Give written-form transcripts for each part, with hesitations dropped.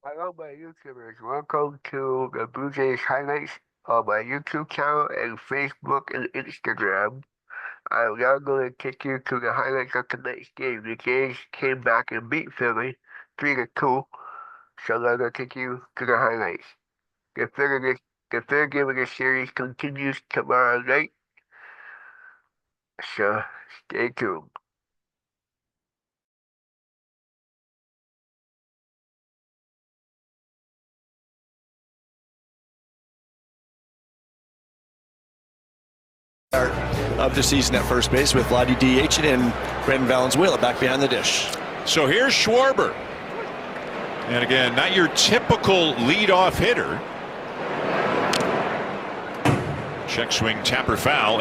Hello, my YouTubers. Welcome to the Blue Jays highlights on my YouTube channel and Facebook and Instagram. I'm now going to take you to the highlights of tonight's game. The Jays came back and beat Philly 3-2, so I'm going to take you to the highlights. The third game of the series continues tomorrow night, so stay tuned. Of the season at first base with Vladdy DH and Brendan Valenzuela back behind the dish. So here's Schwarber. And again, not your typical leadoff hitter. Check swing, tapper foul.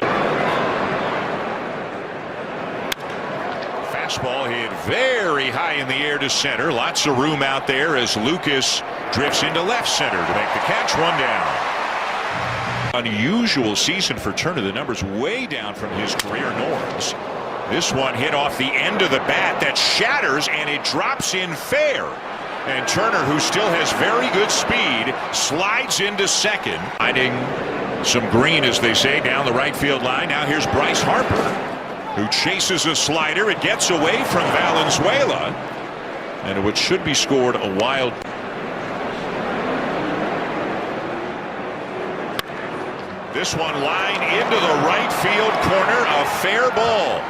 Fastball hit very high in the air to center. Lots of room out there as Lucas drifts into left center to make the catch. One down. Unusual season for Turner. The numbers way down from his career norms. This one hit off the end of the bat that shatters and it drops in fair. And Turner, who still has very good speed, slides into second. Finding some green, as they say, down the right field line. Now here's Bryce Harper, who chases a slider. It gets away from Valenzuela. And what should be scored a wild. This one lined into the right field corner, a fair ball.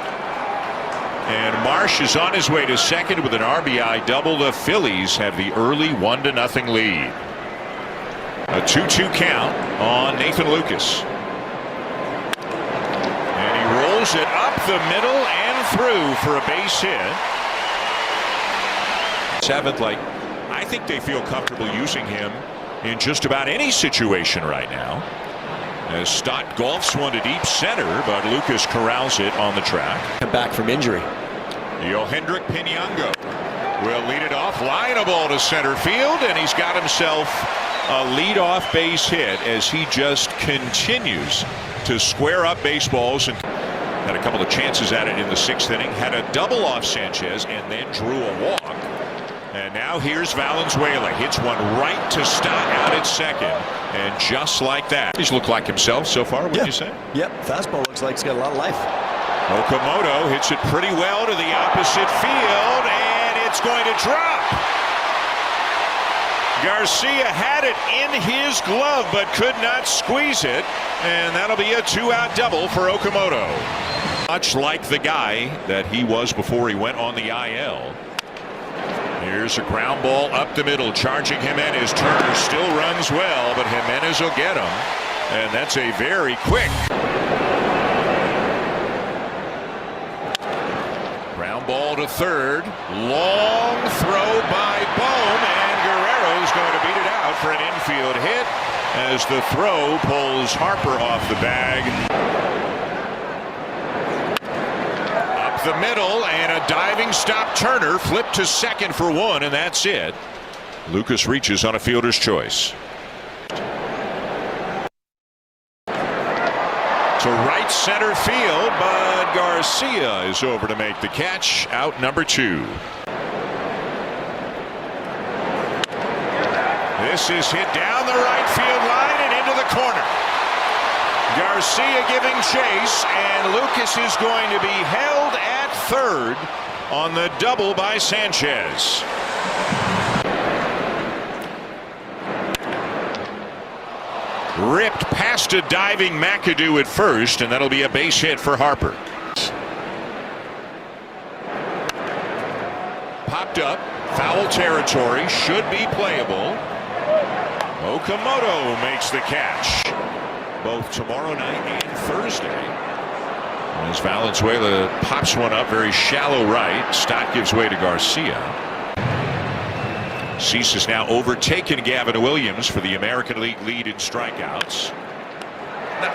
And Marsh is on his way to second with an RBI double. The Phillies have the early 1-0 lead. A 2-2 count on Nathan Lucas. And he rolls it up the middle and through for a base hit. Seventh, I think they feel comfortable using him in just about any situation right now. As Stott golfs one to deep center, but Lucas corrals it on the track. Come back from injury. Yohendrick Pinango will lead it off. Line a ball to center field, and he's got himself a leadoff base hit as he just continues to square up baseballs and had a couple of chances at it in the 6th inning. Had a double off Sanchez and then drew a walk. And now here's Valenzuela. Hits one right to Stott out at second. And just like that. He's looked like himself so far, wouldn't you say? Yep. Fastball looks like it's got a lot of life. Okamoto hits it pretty well to the opposite field. And it's going to drop. Garcia had it in his glove but could not squeeze it. And that'll be a 2-out double for Okamoto. Much like the guy that he was before he went on the IL. Here's a ground ball up the middle, charging Jimenez. Turner still runs well, but Jimenez will get him. And that's a very quick. Ground ball to third. Long throw by Bohm, and Guerrero's going to beat it out for an infield hit as the throw pulls Harper off the bag. The middle, and a diving stop. Turner flipped to second for one, and that's it. Lucas reaches on a fielder's choice. To right center field, but Garcia is over to make the catch. Out number 2. This is hit down the right field line and into the corner. Garcia giving chase, and Lucas is going to be held at third on the double by Sanchez. Ripped past a diving McAdoo at first, and that'll be a base hit for Harper. Popped up, foul territory, should be playable. Okamoto makes the catch. Both tomorrow night and Thursday. As Valenzuela pops one up very shallow right. Stott gives way to Garcia. Cease has now overtaken Gavin Williams for the American League lead in strikeouts.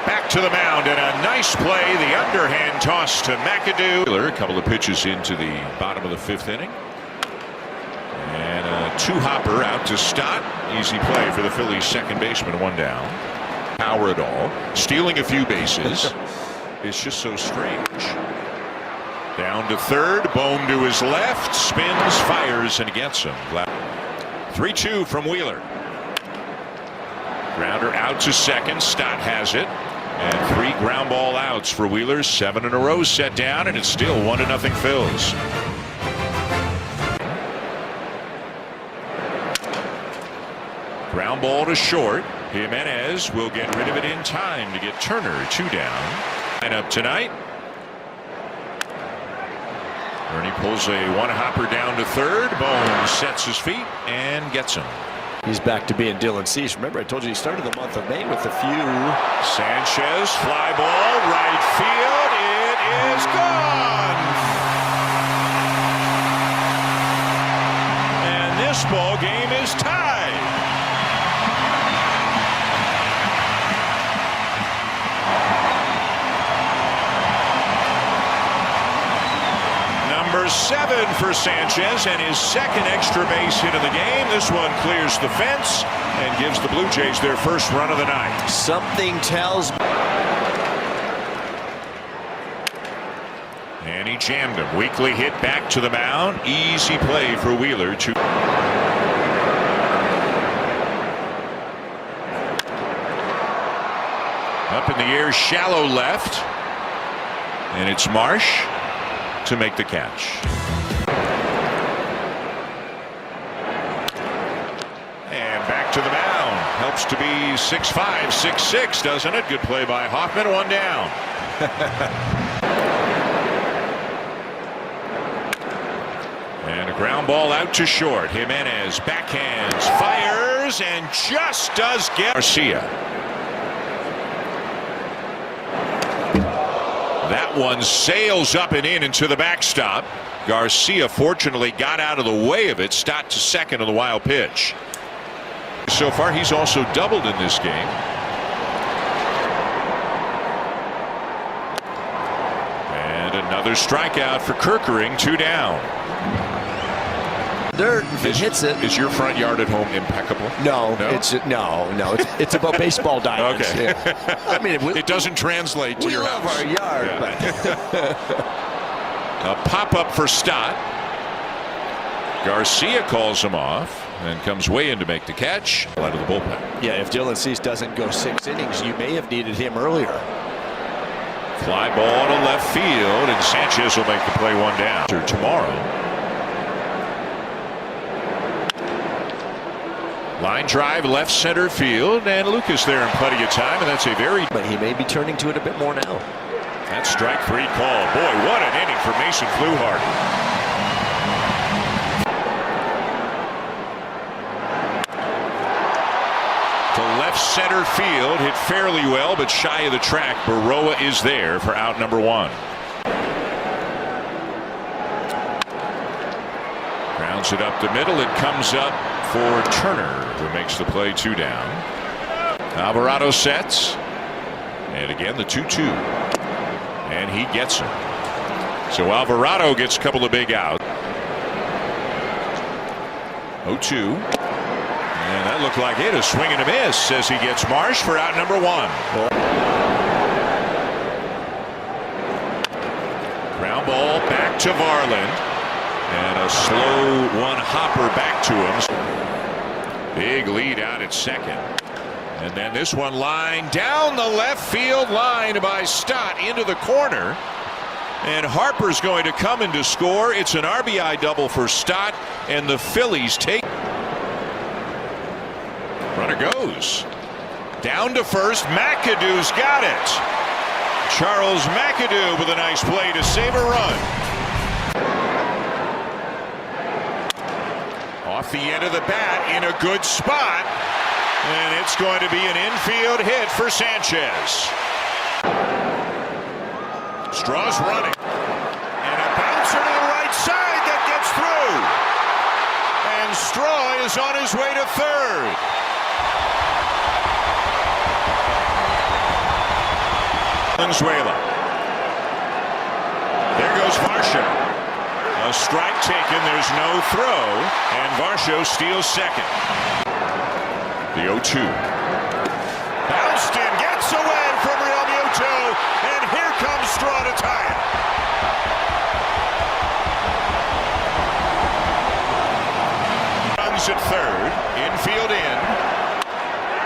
Back to the mound, and a nice play. The underhand toss to McAdoo. A couple of pitches into the bottom of the 5th inning. And a 2-hopper out to Stott. Easy play for the Phillies second baseman. One down. Power at all. Stealing a few bases. It's just so strange. Down to third. Bohm to his left. Spins, fires, and gets him. 3-2 from Wheeler. Grounder out to second. Stott has it. And 3 ground ball outs for Wheeler. 7 in a row set down, and it's still 1-0 Phils. Ground ball to short. Jimenez will get rid of it in time to get Turner 2 down. And up tonight. Ernie pulls a one-hopper down to third. Bones sets his feet and gets him. He's back to being Dylan Cease. Remember, I told you he started the month of May with a few. Sanchez, fly ball, right field. It is gone. And this ball game is tied. Number 7 for Sanchez, and his second extra base hit of the game. This one clears the fence and gives the Blue Jays their first run of the night. Something tells me. And he jammed him. Weekly hit back to the mound. Easy play for Wheeler to. Up in the air, shallow left. And it's Marsh to make the catch. And back to the mound. Helps to be 6'5", 6'6", doesn't it? Good play by Hoffman. 1 down. And a ground ball out to short. Jimenez backhands, fires, and just does get Garcia. That one sails up and in into the backstop. Garcia fortunately got out of the way of it. Stott to second on the wild pitch. So far, he's also doubled in this game. And another strikeout for Kerkering. 2 down. Dirt, if it hits it. Is your front yard at home impeccable? No, no, it's about baseball diamonds. Okay. Yeah. I mean, it doesn't translate to your house. We love our yard, yeah. A pop-up for Stott. Garcia calls him off and comes way in to make the catch out of the bullpen. Yeah, if Dylan Cease doesn't go 6 innings, you may have needed him earlier. Fly ball to left field, and Sanchez will make the play 1 down. Tomorrow. Line drive left center field, and Lucas there in plenty of time, and that's a very. But he may be turning to it a bit more now. That's strike 3 call. Boy, what an inning for Mason Fluharty. To left center field, hit fairly well, but shy of the track. Baroa is there for out number 1. Grounds it up the middle. It comes up for Turner, who makes the play 2 down. Alvarado sets, and again the 2-2, and he gets him. So Alvarado gets a couple of big outs. 0-2, and that looked like it. A swing and a miss as he gets Marsh for out number 1. Ground ball back to Varland. And a slow one-hopper back to him. Big lead out at second. And then this one line down the left field line by Stott into the corner. And Harper's going to come in to score. It's an RBI double for Stott, and the Phillies take. Runner goes. Down to first. McAdoo's got it. Charles McAdoo with a nice play to save a run. Off the end of the bat in a good spot, and it's going to be an infield hit for Sanchez. Straw's running, and a bouncer to the right side that gets through, and Straw is on his way to third. Venezuela. There goes Varsho. A strike taken, there's no throw, and Varsho steals second. The 0-2. Bounced in, gets away from Real Muto, and here comes Straw to tie it. Runs Phillies at third. Infield in.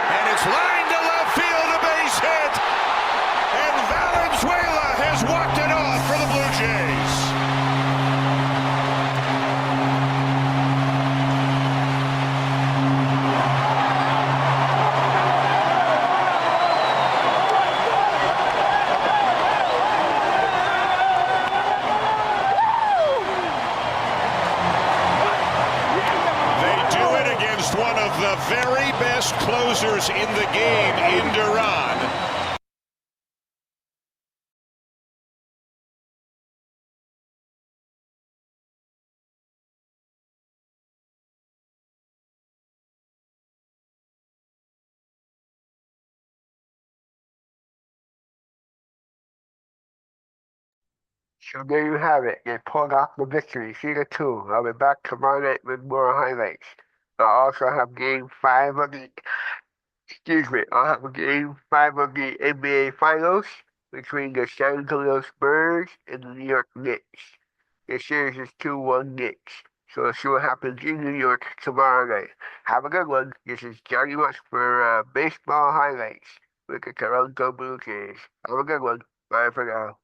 And it's lined to left field, a base hit. And Valenzuela has walked it off for the Blue Jays. One of the very best closers in the game in Duran. So there you have it. They pulled off the victory, 3-2. I'll be back tomorrow night with more highlights. I'll also have game 5 of the, excuse me, I'll have game 5 of the NBA Finals between the San Antonio Spurs and the New York Knicks. The series is 2-1 Knicks. So we'll see what happens in New York tomorrow night. Have a good one. This is Johnny Musk for baseball highlights with the Toronto Blue Jays. Have a good one. Bye for now.